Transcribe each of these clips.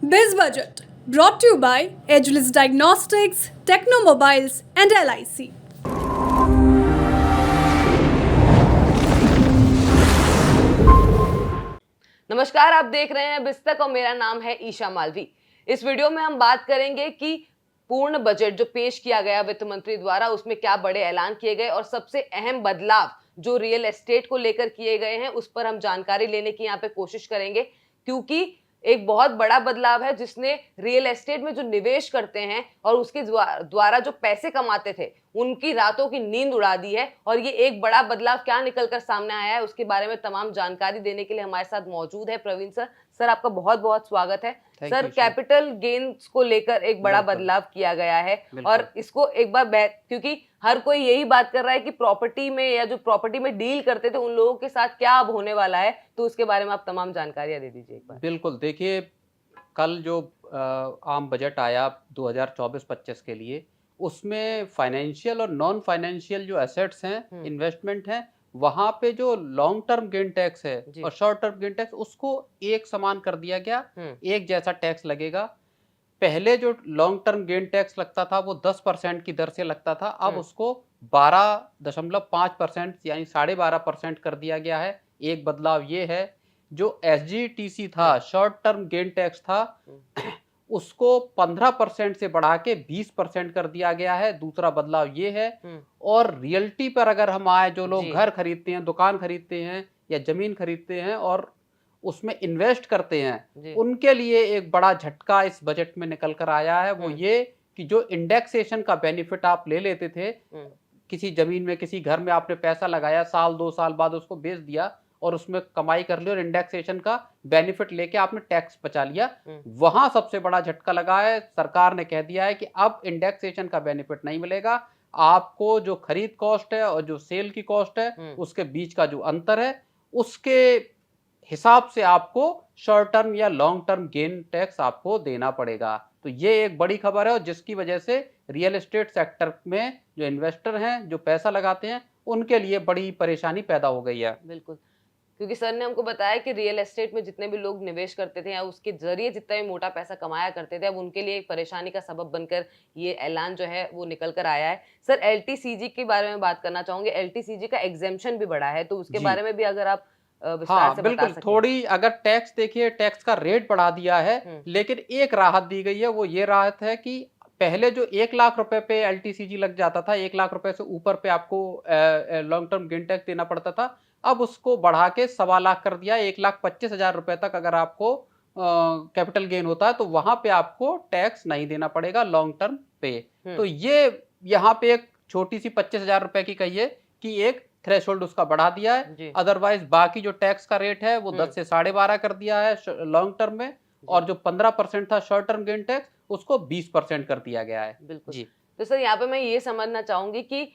Biz Budget brought to you by Ageless Diagnostics, Technomobiles, and LIC. नमस्कार, आप देख रहे हैं बिस्तक और मेरा नाम है ईशा मालवी। इस वीडियो में हम बात करेंगे कि पूर्ण बजट जो पेश किया गया वित्त मंत्री द्वारा उसमें क्या बड़े ऐलान किए गए और सबसे अहम बदलाव जो रियल एस्टेट को लेकर किए गए हैं उस पर हम जानकारी लेने की यहाँ पे कोशिश करेंगे, क्योंकि एक बहुत बड़ा बदलाव है जिसने रियल एस्टेट में जो निवेश करते हैं और उसके द्वारा जो पैसे कमाते थे उनकी रातों की नींद उड़ा दी है। और ये एक बड़ा बदलाव क्या निकलकर सामने आया है उसके बारे में तमाम जानकारी देने के लिए हमारे साथ मौजूद है प्रवीण सर। सर, आपका बहुत बहुत स्वागत है। सर, कैपिटल गेन्स को लेकर एक बड़ा बदलाव किया गया है और इसको एक बार क्योंकि हर कोई यही बात कर रहा है कि प्रॉपर्टी में या जो प्रॉपर्टी में डील करते थे उन लोगों के साथ क्या अब होने वाला है, तो उसके बारे में आप तमाम जानकारियां दे दीजिए एक बार। बिल्कुल, देखिए कल जो आम बजट आया 2024-25 के लिए, उसमें फाइनेंशियल और नॉन फाइनेंशियल जो एसेट्स हैं, इन्वेस्टमेंट हैं, वहाँ पे जो लॉन्ग टर्म गेन टैक्स है और शॉर्ट टर्म गेन टैक्स उसको एक समान कर दिया गया, एक जैसा टैक्स लगेगा। पहले जो लॉन्ग टर्म गेन टैक्स लगता था वो 10% की दर से लगता था, अब उसको 12.5% यानी 12.5% कर दिया गया है। एक बदलाव ये है, जो SGTC था, शॉर्ट टर्म गेन टैक्स था, उसको 15% से बढ़ा के 20% कर दिया गया है। दूसरा बदलाव ये है। और रियल्टी पर अगर हम आए, जो लोग घर खरीदते हैं, दुकान खरीदते हैं या जमीन खरीदते हैं और उसमें इन्वेस्ट करते हैं, उनके लिए एक बड़ा झटका इस बजट में निकल कर आया है। वो ये कि जो इंडेक्सेशन का बेनिफिट आप ले लेते थे, किसी जमीन में, किसी घर में आपने पैसा लगाया, साल 2 साल बाद उसको बेच दिया और उसमें कमाई कर ली और इंडेक्सेशन का बेनिफिट लेके आपने टैक्स बचा लिया, वहां सबसे बड़ा झटका लगा है। सरकार ने कह दिया है कि अब इंडेक्सेशन का बेनिफिट नहीं मिलेगा, आपको जो खरीद कॉस्ट है और जो सेल की कॉस्ट है उसके बीच का जो अंतर है उसके हिसाब से आपको शॉर्ट टर्म या लॉन्ग टर्म गेन टैक्स आपको देना पड़ेगा। तो ये एक बड़ी खबर है और जिसकी वजह से रियल एस्टेट सेक्टर में जो इन्वेस्टर हैं, जो पैसा लगाते हैं, उनके लिए बड़ी परेशानी पैदा हो गई है। बिल्कुल, क्योंकि सर ने हमको बताया कि रियल एस्टेट में जितने भी लोग निवेश करते थे या उसके जरिए जितना भी मोटा पैसा कमाया करते थे, अब उनके लिए एक परेशानी का सबब बनकर ये ऐलान जो है वो निकल कर आया है। सर, LTCG के बारे में बात करना चाहूंगे। LTCG का एग्जेम्पशन भी बढ़ा है, तो उसके बारे में भी अगर आप विस्तार से बिल्कुल, बता सकें। थोड़ी अगर टैक्स देखिए, टैक्स का रेट बढ़ा दिया है, लेकिन एक राहत दी गई है। वो ये राहत है कि पहले जो 1 लाख रुपए पे LTCG लग जाता था, 1 लाख रुपए से ऊपर पे आपको लॉन्ग टर्म गेन टैक्स देना पड़ता था, अब उसको बढ़ा के 1.25 लाख कर दिया। 1,25,000 रुपए तक अगर आपको कैपिटल गेन होता है तो वहां पे आपको टैक्स नहीं देना पड़ेगा लॉन्ग टर्म पे। तो ये यहाँ पे एक छोटी सी 25,000 रुपए की कहिए कि एक थ्रेशोल्ड उसका बढ़ा दिया है। अदरवाइज बाकी जो टैक्स का रेट है वो 10 से 12.5 कर दिया है लॉन्ग टर्म में, और जो 15% था शॉर्ट टर्म गेन टैक्स उसको 20% कर दिया गया है। बिल्कुल जी। तो सर, यहाँ पे मैं ये समझना चाहूंगी कि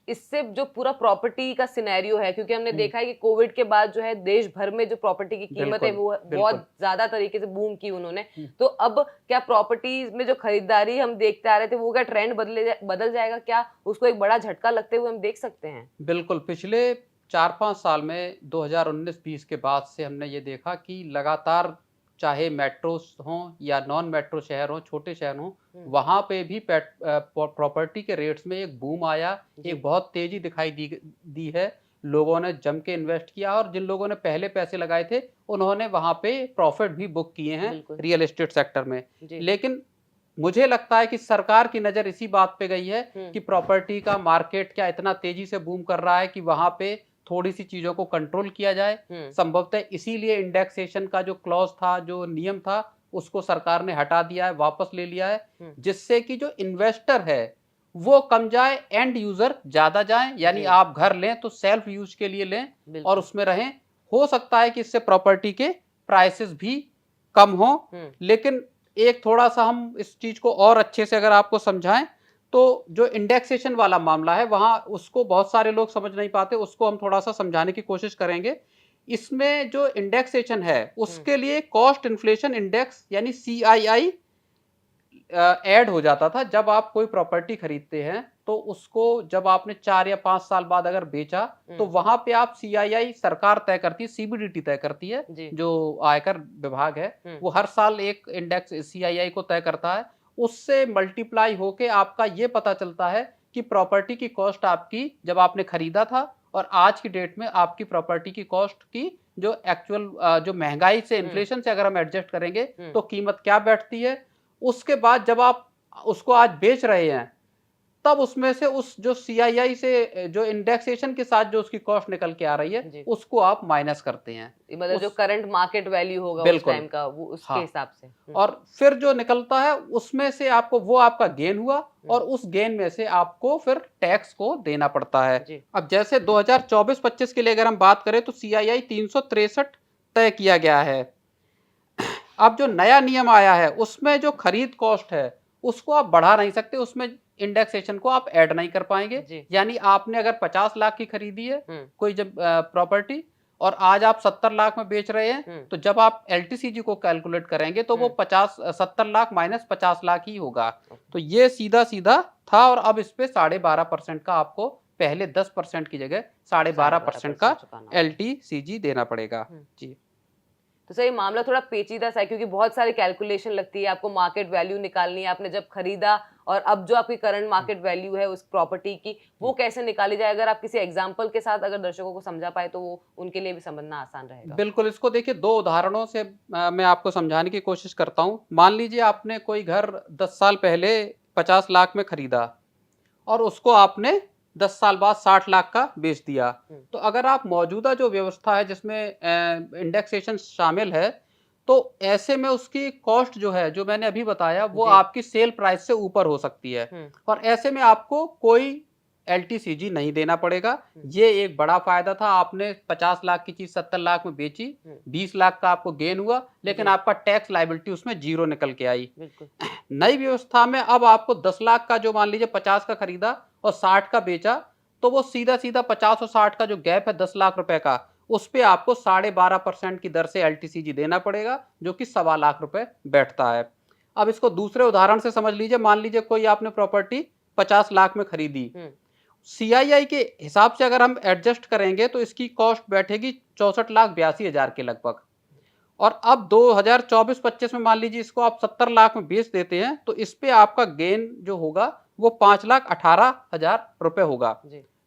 इससे जो पूरा प्रॉपर्टी का सिनेरियो है, क्योंकि हमने देखा है कि कोविड के बाद जो है देश भर में जो प्रॉपर्टी की कीमत है वो बहुत ज्यादा तरीके से बूम की उन्होंने। तो अब क्या प्रॉपर्टी में जो खरीदारी हम देखते आ रहे थे वो क्या ट्रेंड बदल जाएगा? क्या उसको एक बड़ा झटका लगते हुए हम देख सकते हैं? बिल्कुल, पिछले 4-5 साल में 2019-20 के बाद से हमने ये देखा कि लगातार, चाहे मेट्रो हों या नॉन मेट्रो शहर हों, छोटे शहर हों, वहाँ पे भी प्रॉपर्टी के रेट्स में एक बूम आया, एक बहुत तेजी दिखाई दी है। लोगों ने जम के इन्वेस्ट किया और जिन लोगों ने पहले पैसे लगाए थे उन्होंने वहाँ पे प्रॉफिट भी बुक किए हैं रियल एस्टेट सेक्टर में। लेकिन मुझे लगता है कि सरकार की नज़र इसी बात पे गई है कि प्रॉपर्टी का मार्केट क्या इतना तेजी से बूम कर रहा है कि वहाँ पे थोड़ी सी चीज़ों को कंट्रोल किया जाए। संभवतः इसीलिए इंडेक्सेशन का जो क्लॉज था, जो नियम था, उसको सरकार ने हटा दिया है, वापस ले लिया है, जिससे कि जो इन्वेस्टर है वो कम जाए, एंड यूजर ज्यादा जाए। यानी आप घर लें तो सेल्फ यूज के लिए लें और उसमें रहें। हो सकता है कि इससे प्रॉपर्टी के प्राइसेस भी कम हो, लेकिन एक थोड़ा सा हम इस चीज को और अच्छे से अगर आपको समझाएं तो जो इंडेक्सेशन वाला मामला है वहां उसको बहुत सारे लोग समझ नहीं पाते, उसको हम थोड़ा सा समझाने की कोशिश करेंगे। इसमें जो इंडेक्सेशन है उसके लिए कॉस्ट इन्फ्लेशन इंडेक्स यानी CII ऐड हो जाता था। जब आप कोई प्रॉपर्टी खरीदते हैं तो उसको जब आपने 4 या 5 साल बाद अगर बेचा तो वहां पे आप सीआईआई सरकार तय करती है, सीबीडीटी तय करती है, जी। जो आयकर विभाग है वो हर साल एक इंडेक्स सीआईआई को तय करता है। उससे मल्टीप्लाई होके आपका ये पता चलता है कि प्रॉपर्टी की कॉस्ट आपकी जब आपने खरीदा था और आज की डेट में आपकी प्रॉपर्टी की कॉस्ट की जो एक्चुअल जो महंगाई से इन्फ्लेशन से अगर हम एडजस्ट करेंगे तो कीमत क्या बैठती है। उसके बाद जब आप उसको आज बेच रहे हैं तब उसमें से उस जो सीआईआई से जो इंडेक्सेशन के साथ जो उसकी कॉस्ट निकल के आ रही जी। है उसको आप माइनस करते हैं। मतलब जो करंट मार्केट वैल्यू होगा उस बिल्कुल। टाइम का वो उसके हाँ। हिसाब से। और फिर जो निकलता है उसमें से आपको वो आपका गेन हुआ और उस गेन में से आपको फिर टैक्स को देना पड़ता है। जी। अब जैसे 2024-25 के लिए अगर हम बात करें तो सीआईआई 363 तय किया गया है। अब जो नया नियम आया है उसमें जो खरीद कॉस्ट है उसको आप बढ़ा नहीं सकते, उसमें इंडेक्सेशन को आप ऐड नहीं कर पाएंगे। जी। यानी आपने अगर 50 लाख की खरीदी है कोई जब प्रॉपर्टी और आज आप 70 लाख में बेच रहे हैं तो जब आप एलटीसीजी को कैलकुलेट करेंगे तो वो 70 लाख माइनस 50 लाख ही होगा। तो ये सीधा सीधा था और अब इस पे 12.5% का आपको पहले 10% की जगह 12.5% का एलटीसीजी देना पड़ेगा। जी। तो सर ये मामला थोड़ा पेचीदा सा है क्योंकि बहुत सारी कैलकुलेशन लगती है, आपको मार्केट वैल्यू निकालनी है, आपने जब खरीदा और अब जो आपकी करंट मार्केट वैल्यू है उस प्रॉपर्टी की वो कैसे निकाली जाए। अगर आप किसी एग्जांपल के साथ अगर दर्शकों को समझा पाए तो वो उनके लिए भी समझना आसान रहेगा। बिल्कुल, इसको देखिए 2 उदाहरणों से मैं आपको समझाने की कोशिश करता हूँ। मान लीजिए आपने कोई घर 10 साल पहले 50 लाख में खरीदा और उसको आपने 10 साल बाद 60 लाख का बेच दिया। तो अगर आप मौजूदा जो व्यवस्था है जिसमें इंडेक्सेशन शामिल है तो ऐसे में उसकी कॉस्ट जो है जो मैंने अभी बताया वो आपकी सेल प्राइस से ऊपर हो सकती है और ऐसे में आपको कोई एलटीसीजी नहीं देना पड़ेगा। ये एक बड़ा फायदा था। आपने 50 लाख की चीज 70 लाख में बेची, 20 लाख का आपको गेन हुआ लेकिन आपका टैक्स लायबिलिटी उसमें 0 निकल के आई। नई व्यवस्था में अब आपको 10 लाख का जो मान लीजिए 50 का खरीदा और 60 का बेचा तो वो सीधा सीधा 50 और 60 का जो गैप है 10 लाख रुपए का उस पे आपको 12.5% की दर से एलटीसीजी देना पड़ेगा जो कि 1.25 लाख रुपए बैठता है। अब इसको दूसरे उदाहरण से समझ लीजिए। मान लीजिए कोई आपने प्रॉपर्टी 50 लाख में खरीदी, सीआईआई के हिसाब से अगर हम एडजस्ट करेंगे तो इसकी कॉस्ट बैठेगी 64,82,000 के लगभग। और अब 2024-25 में मान लीजिए इसको आप 70 लाख में बेच देते हैं तो इस पे आपका गेन जो होगा वो 5,18,000 रुपए होगा।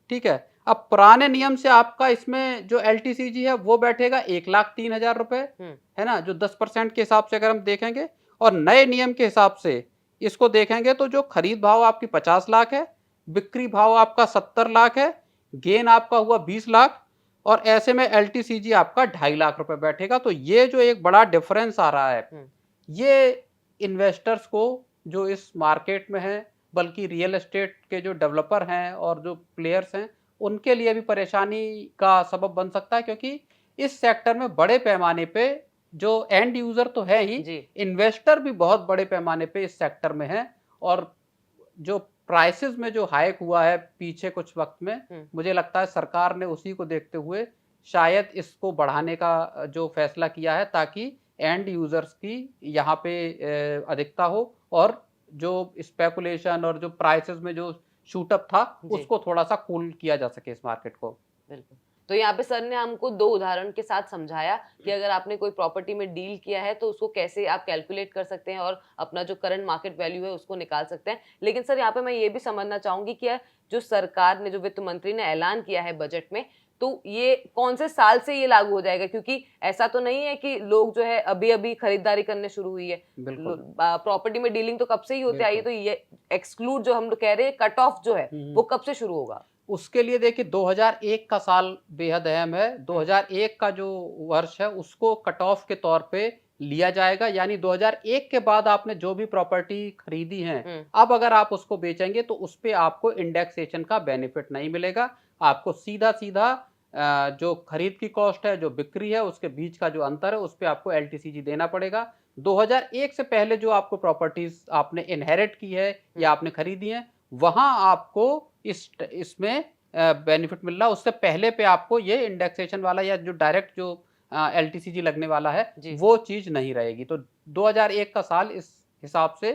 ठीक है। अब पुराने नियम से आपका इसमें जो एलटीसीजी है वो बैठेगा 1,03,000 रुपए, है ना, जो 10% के हिसाब से अगर हम देखेंगे। और नए नियम के हिसाब से इसको देखेंगे तो जो खरीद भाव आपकी 50 लाख है, बिक्री भाव आपका 70 लाख है, गेन आपका हुआ 20 लाख और ऐसे में एलटीसीजी आपका 2.5 लाख रुपए बैठेगा। तो ये जो एक बड़ा डिफरेंस आ रहा है ये इन्वेस्टर्स को जो इस मार्केट में है, बल्कि रियल एस्टेट के जो डेवलपर हैं और जो प्लेयर्स हैं उनके लिए भी परेशानी का सबब बन सकता है क्योंकि इस सेक्टर में बड़े पैमाने पे जो एंड यूजर तो है ही, इन्वेस्टर भी बहुत बड़े पैमाने पे इस सेक्टर में है। और जो प्राइसेस में जो हाइक हुआ है पीछे कुछ वक्त में, मुझे लगता है सरकार ने उसी को देखते हुए शायद इसको बढ़ाने का जो फैसला किया है ताकि एंड यूजर्स की यहाँ पे अधिकता हो और जो स्पेकुलेशन और जो प्राइसेस में जो शूटअप था उसको थोड़ा सा कूल किया जा सके इस मार्केट को। बिल्कुल। तो यहाँ पे सर ने हमको 2 उदाहरण के साथ समझाया कि अगर आपने कोई प्रॉपर्टी में डील किया है तो उसको कैसे आप कैलकुलेट कर सकते हैं और अपना जो करंट मार्केट वैल्यू है उसको निकाल सकते हैं। लेकिन सर यहाँ पे मैं ये भी समझना चाहूंगी कि जो सरकार ने, जो वित्त मंत्री ने ऐलान किया है बजट में, तो ये कौन से साल से ये लागू हो जाएगा? क्योंकि ऐसा तो नहीं है कि लोग जो है अभी अभी खरीदारी करने शुरू हुई है। प्रॉपर्टी में डीलिंग तो कब से ही होते आई है, तो ये एक्सक्लूड जो हम लोग कह रहे हैं कट ऑफ जो है वो कब से शुरू होगा? उसके लिए देखिए 2001 का साल बेहद अहम है। 2001 का जो वर्ष है उसको कट ऑफ के तौर पे लिया जाएगा। यानी 2001 के बाद आपने जो भी प्रॉपर्टी खरीदी है अब अगर आप उसको बेचेंगे तो उस पे आपको इंडेक्सेशन का बेनिफिट नहीं मिलेगा। आपको सीधा सीधा जो खरीद की कॉस्ट है, जो बिक्री है, उसके बीच का जो अंतर है उस पे आपको एलटीसीजी देना पड़ेगा। 2001 से पहले जो आपको प्रॉपर्टीज आपने इनहेरिट की है या आपने खरीदी है वहां आपको इसमें बेनिफिट मिल रहा है। उससे पहले पे आपको ये इंडेक्सेशन वाला या जो डायरेक्ट जो एलटीसीजी लगने वाला है वो चीज नहीं रहेगी। तो 2001 का साल इस हिसाब से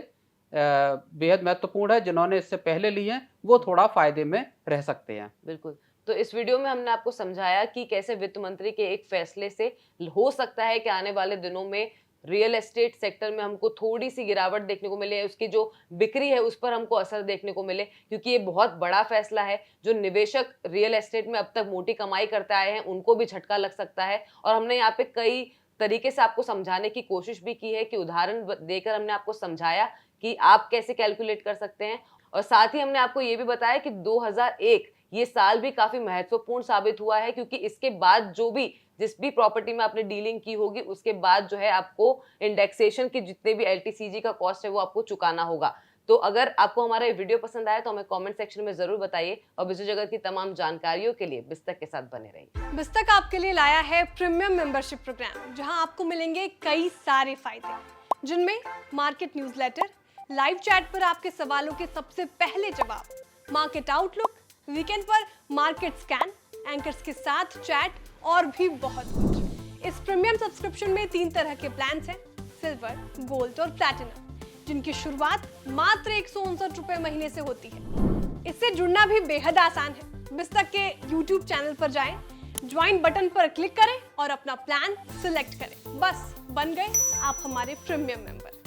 बेहद महत्वपूर्ण है। जिन्होंने इससे पहले लिए हैं वो थोड़ा फायदे में रह सकते हैं। बिल्कुल। तो इस वीडियो में हमने आपको समझाया कि कैसे वित्त मंत्री के एक फैसले से हो सकता है कि आने वाले दिनों में रियल एस्टेट सेक्टर में हमको थोड़ी सी गिरावट देखने को मिले, उसकी जो बिक्री है उस पर हमको असर देखने को मिले, क्योंकि ये बहुत बड़ा फैसला है। जो निवेशक रियल एस्टेट में अब तक मोटी कमाई करते आए हैं उनको भी झटका लग सकता है। और हमने यहाँ पे कई तरीके से आपको समझाने की कोशिश भी की है कि उदाहरण देकर हमने आपको समझाया कि आप कैसे कैलकुलेट कर सकते हैं। और साथ ही हमने आपको ये भी बताया कि 2001 ये साल भी काफी महत्वपूर्ण साबित हुआ है, क्योंकि इसके बाद जिस भी प्रॉपर्टी में आपने डीलिंग की होगी उसके बाद जो है आपको इंडेक्सेशन की जितने भी LTCG का कॉस्ट है वो आपको चुकाना होगा। तो अगर आपको हमारा ये वीडियो पसंद आया तो हमें कमेंट सेक्शन में जरूर बताइए और बिजनेस जगत की तमाम जानकारियों के लिए बिस्तक के साथ बने रहिए। बिस्तक आपके लिए लाया है प्रीमियम मेंबरशिप प्रोग्राम, जहां आपको मिलेंगे कई सारे फायदे, जिनमें मार्केट न्यूज़लेटर, लाइव चैट पर आपके सवालों के सबसे पहले जवाब, मार्केट आउटलुक, वीकेंड पर मार्केट स्कैन, एंकर्स के साथ चैट और भी बहुत कुछ। इस प्रीमियम सब्सक्रिप्शन में 3 तरह के प्लान्स हैं, सिल्वर, गोल्ड और प्लैटिनम, जिनकी शुरुआत मात्र 159 रुपए महीने से होती है। इससे जुड़ना भी बेहद आसान है। बिस्तक के YouTube चैनल पर जाएं, ज्वाइन बटन पर क्लिक करें और अपना प्लान सिलेक्ट करें। बस बन गए आप हमारे प्रीमियम मेंबर।